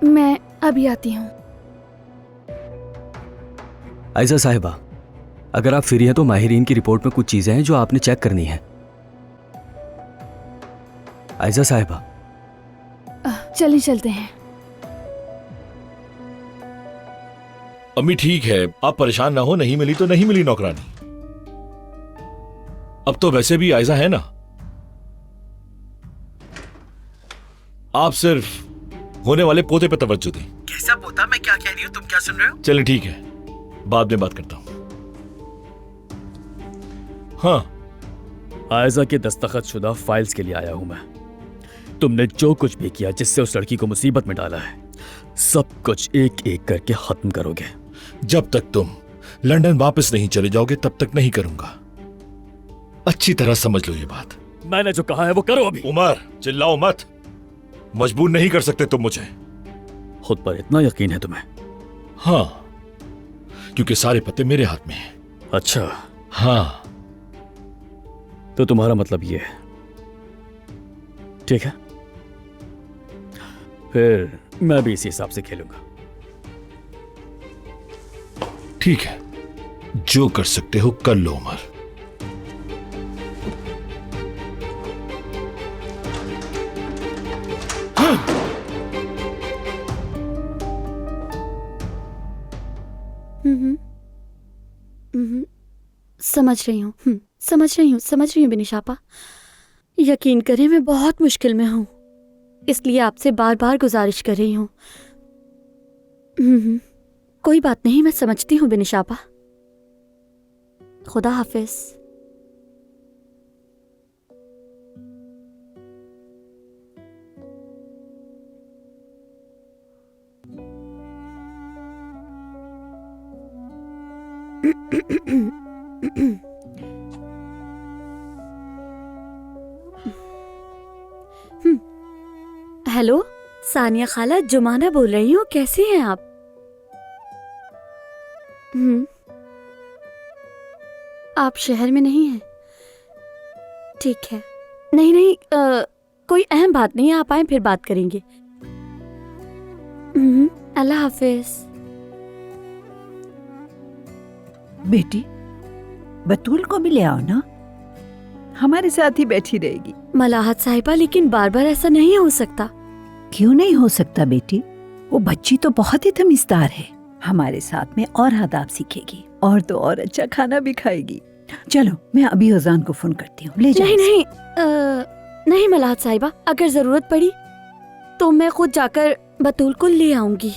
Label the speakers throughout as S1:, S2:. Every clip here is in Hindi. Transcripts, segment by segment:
S1: मैं अभी आती हूँ।
S2: आयजा साहिबा, अगर आप फ्री हैं तो माहिरीन की रिपोर्ट में कुछ चीजें हैं जो आपने चेक करनी है। आयजा साहिबा,
S1: चलें चलते हैं।
S3: अम्मी ठीक है, आप परेशान ना हो, नहीं मिली तो नहीं मिली नौकरानी। अब तो वैसे भी आयजा है ना। आप सिर्फ होने वाले पोते पे तवज्जो दें।
S4: कैसा पोता? मैं क्या कह रही हूँ, तुम क्या सुन रहे हो?
S3: चलें ठीक है, बाद में बात करता हूं। हाँ,
S5: आयजा के दस्तखत शुदा फाइल्स के लिए आया हूं मैं। तुमने जो कुछ भी किया जिससे उस लड़की को मुसीबत में डाला है, सब कुछ एक एक करके खत्म करोगे।
S3: जब तक तुम लंदन वापस नहीं चले जाओगे तब तक नहीं करूंगा। अच्छी तरह समझ लो ये बात।
S5: मैंने जो कहा है वो करो अभी।
S3: उमर, चिल्लाओ मत, मजबूर नहीं कर सकते तुम मुझे।
S5: खुद पर इतना यकीन है तुम्हें?
S3: हाँ, क्योंकि सारे पत्ते मेरे हाथ में हैं।
S5: अच्छा,
S3: हाँ।
S5: तो तुम्हारा मतलब ये है, ठीक है? फिर मैं भी इसी हिसाब से खेलूंगा।
S3: ठीक है, जो कर सकते हो कर लो उमर।
S1: समझ रही हूँ, समझ रही हूँ बिनिशापा। यकीन करें मैं बहुत मुश्किल में हूँ, इसलिए आपसे बार बार गुजारिश कर रही हूँ। कोई बात नहीं, मैं समझती हूँ बिनिशापा। खुदा हाफिज। हेलो सानिया खाला, जुमाना बोल रही हूँ, कैसी हैं आप? आप शहर में नहीं हैं? ठीक है, नहीं, कोई अहम बात नहीं है, आप आए फिर बात करेंगे। अल्लाह हाफिज।
S6: बेटी, बतूल को भी ले आओ ना, हमारे साथ ही बैठी रहेगी।
S1: मलाहत साहिबा, लेकिन बार बार ऐसा नहीं हो सकता।
S6: क्यों नहीं हो सकता बेटी? वो बच्ची तो बहुत ही तमीज़दार है, हमारे साथ में और आदाब सीखेगी और तो और अच्छा खाना भी खाएगी। चलो मैं अभी अजान को फोन करती हूँ, ले जाओ।
S1: नहीं मलाहत साहिबा, अगर जरूरत पड़ी तो मैं खुद जाकर बतूल को ले आऊंगी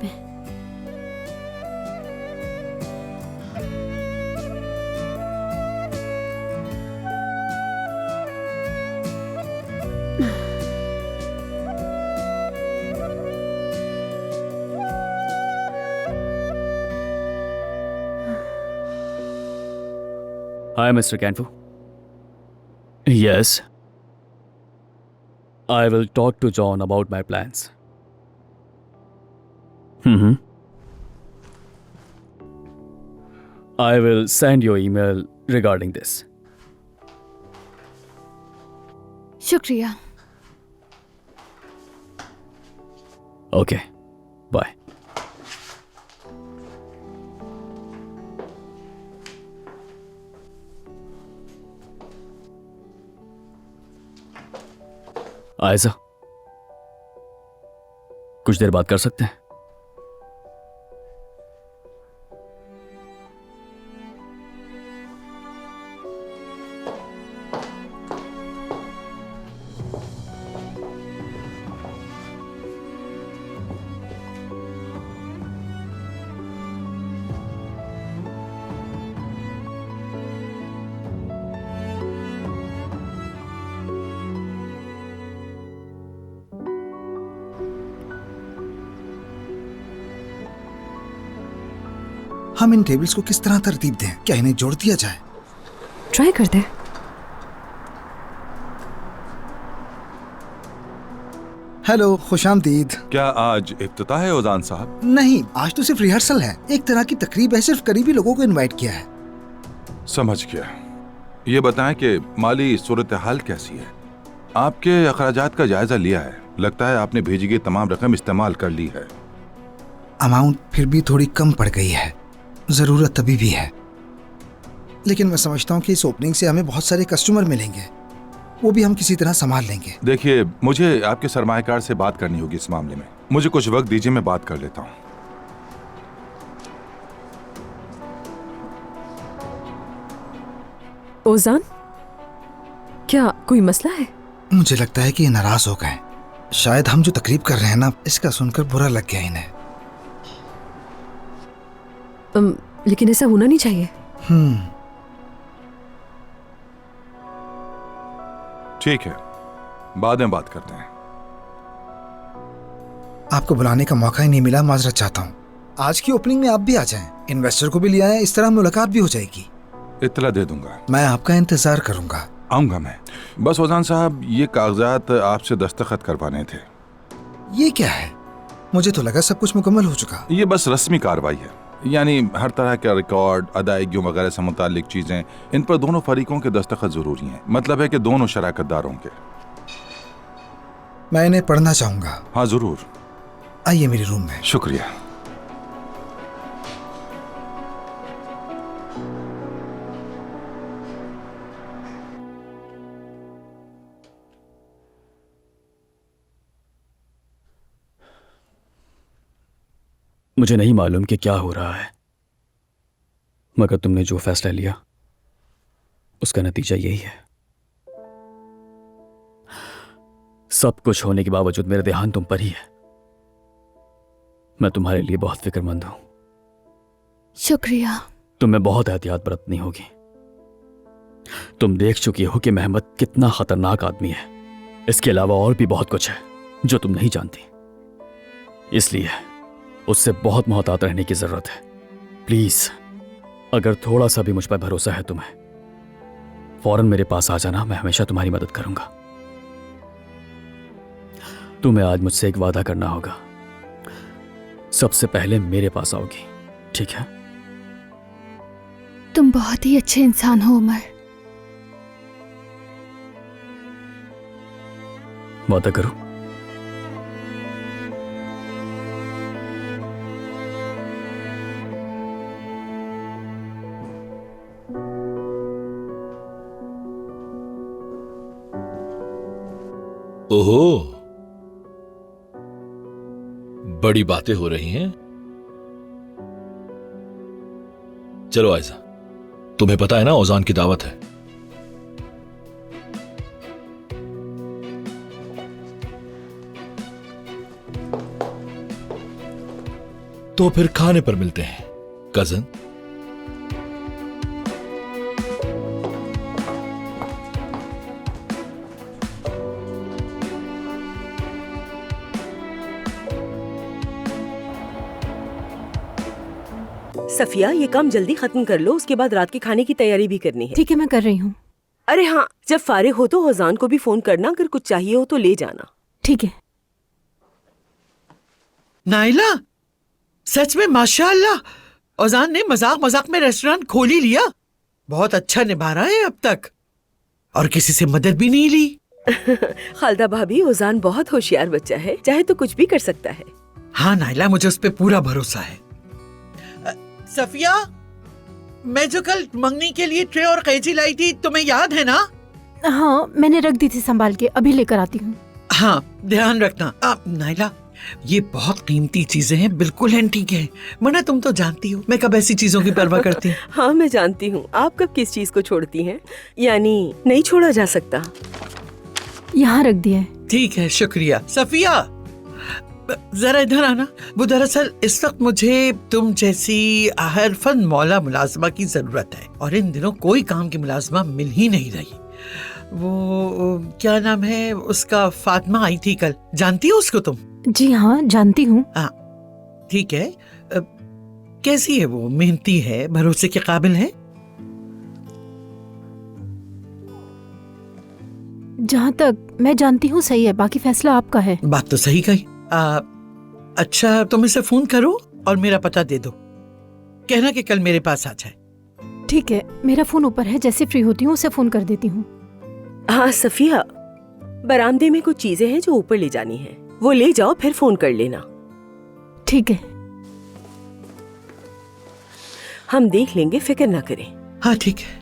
S1: मैं।
S5: Hi, Mr. Kanfu. Yes. I will talk to John about my plans. I will send you email regarding this.
S1: शुक्रिया।
S5: Okay. Bye. आयजा, कुछ देर बात कर सकते हैं?
S7: हम इन टेबल्स को किस तरह तरतीब दें? क्या इन्हें जोड़ दिया जाए?
S8: ट्राई करते हैं।
S7: हेलो, खुशामदीद।
S9: क्या आज इफ्तिताह है ओजान साहब?
S7: नहीं, आज तो सिर्फ रिहर्सल है, एक तरह की तकरीब है, सिर्फ करीबी लोगों को इनवाइट किया है।
S9: समझ गया। ये बताएं कि माली सूरत हाल कैसी है? आपके अखराजात का जायजा लिया है, लगता है आपने भेजी गई तमाम रकम इस्तेमाल कर ली है।
S7: अमाउंट फिर भी थोड़ी कम पड़ गई है, जरूरत अभी भी है। लेकिन मैं समझता हूँ कि इस ओपनिंग से हमें बहुत सारे कस्टमर मिलेंगे, वो भी हम किसी तरह संभाल लेंगे।
S9: देखिए, मुझे आपके सरमाएकार से बात करनी होगी इस मामले में। मुझे कुछ वक्त दीजिए, मैं बात कर लेता हूँ।
S8: ओजान, क्या कोई मसला है?
S7: मुझे लगता है कि ये नाराज हो गए। शायद हम जो तकरीब कर रहे हैं ना, इसका सुनकर बुरा लग गया इन्हें।
S8: लेकिन ऐसा होना नहीं चाहिए।
S9: ठीक है, बाद में बात करते हैं।
S7: आपको बुलाने का मौका ही नहीं मिला, माजरत चाहता हूँ। आज की ओपनिंग में आप भी आ जाएं, इन्वेस्टर को भी ले आए, इस तरह मुलाकात भी हो जाएगी।
S9: इत्तला दे दूंगा।
S7: मैं आपका इंतजार करूंगा।
S9: आऊंगा मैं। बस ओजान साहब, ये कागजात आपसे दस्तखत करवाने थे।
S7: ये क्या है? मुझे तो लगा सब कुछ मुकम्मल हो चुका।
S9: ये बस रस्मी कार्रवाई है, यानी हर तरह का रिकॉर्ड, अदायगियों वगैरह से मुतालिक चीजें, इन पर दोनों फरीकों के दस्तखत जरूरी हैं। मतलब है कि दोनों शराकतदारों के।
S7: मैं इन्हें पढ़ना चाहूंगा।
S9: हाँ जरूर,
S7: आइए मेरे रूम में।
S9: शुक्रिया।
S5: मुझे नहीं मालूम कि क्या हो रहा है, मगर तुमने जो फैसला लिया उसका नतीजा यही है। सब कुछ होने के बावजूद मेरा ध्यान तुम पर ही है। मैं तुम्हारे लिए बहुत फिक्रमंद हूं।
S1: शुक्रिया।
S5: तुम्हें बहुत एहतियात बरतनी होगी। तुम देख चुकी हो कि महमद कितना खतरनाक आदमी है। इसके अलावा और भी बहुत कुछ है जो तुम नहीं जानती, इसलिए उससे बहुत मोहतात रहने की जरूरत है। प्लीज, अगर थोड़ा सा भी मुझ पर भरोसा है तुम्हें, फौरन मेरे पास आ जाना। मैं हमेशा तुम्हारी मदद करूंगा। तुम्हें आज मुझसे एक वादा करना होगा। सबसे पहले मेरे पास आओगी, ठीक है?
S1: तुम बहुत ही अच्छे इंसान हो उमर।
S5: वादा करो।
S3: ओहो, बड़ी बातें हो रही हैं। चलो आयजा, तुम्हें पता है ना ओजान की दावत है। तो फिर खाने पर मिलते हैं कजन।
S8: सफिया, ये काम जल्दी खत्म कर लो, उसके बाद रात के खाने की तैयारी भी करनी है।
S1: ठीक है, मैं कर रही हूँ।
S8: अरे हाँ, जब फारिग हो तो ओजान को भी फोन करना, अगर कुछ चाहिए हो तो ले जाना।
S1: ठीक है।
S4: नाइला, सच में माशाअल्लाह, ओजान ने मजाक मजाक में रेस्टोरेंट खोल ही लिया। बहुत अच्छा निभा रहा है अब तक, और किसी से मदद भी नहीं ली।
S8: खालदा भाभी, ओजान बहुत होशियार बच्चा है, चाहे तो कुछ भी कर सकता है।
S4: हाँ नाइला, मुझे उस पर पूरा भरोसा है। सफिया, मैं जो कल मंगनी के लिए ट्रे और कैंची लाई थी, तुम्हें याद है ना?
S1: हाँ, मैंने रख दी थी संभाल के, अभी लेकर आती हूँ।
S4: हाँ, ध्यान रखना। नाइला, ये बहुत कीमती चीजें हैं, बिल्कुल एंटीक है, वरना तुम तो जानती हो मैं कब ऐसी चीजों की परवाह करती हूँ।
S8: हाँ, मैं जानती हूँ आप कब किस चीज को छोड़ती हैं, यानी नहीं छोड़ा जा सकता।
S1: यहाँ रख दिया है।
S4: ठीक है, शुक्रिया। सफिया, जरा इधर आना। वो दरअसल इस वक्त मुझे तुम जैसी हरफन मौला मुलाजमा की जरूरत है, और इन दिनों कोई काम की मुलाजमा मिल ही नहीं रही। वो क्या नाम है उसका, फातिमा आई थी कल, जानती हो उसको तुम?
S1: जी हाँ, जानती हूँ।
S4: ठीक है। कैसी है वो? मेहनती है, भरोसे के काबिल है?
S1: जहाँ तक मैं जानती हूँ सही है, बाकी फैसला आपका है।
S4: बात तो सही कही। अच्छा, तुम इसे फोन करो और मेरा पता दे दो, कहना कि कल मेरे पास आ जाए।
S1: ठीक है, मेरा फोन ऊपर है, जैसे फ्री होती हूँ उसे फोन कर देती हूँ।
S8: हाँ सफिया, बरामदे में कुछ चीजें हैं जो ऊपर ले जानी है, वो ले जाओ, फिर फोन कर लेना।
S1: ठीक है।
S8: हम देख लेंगे, फिक्र ना करें।
S4: हाँ ठीक है।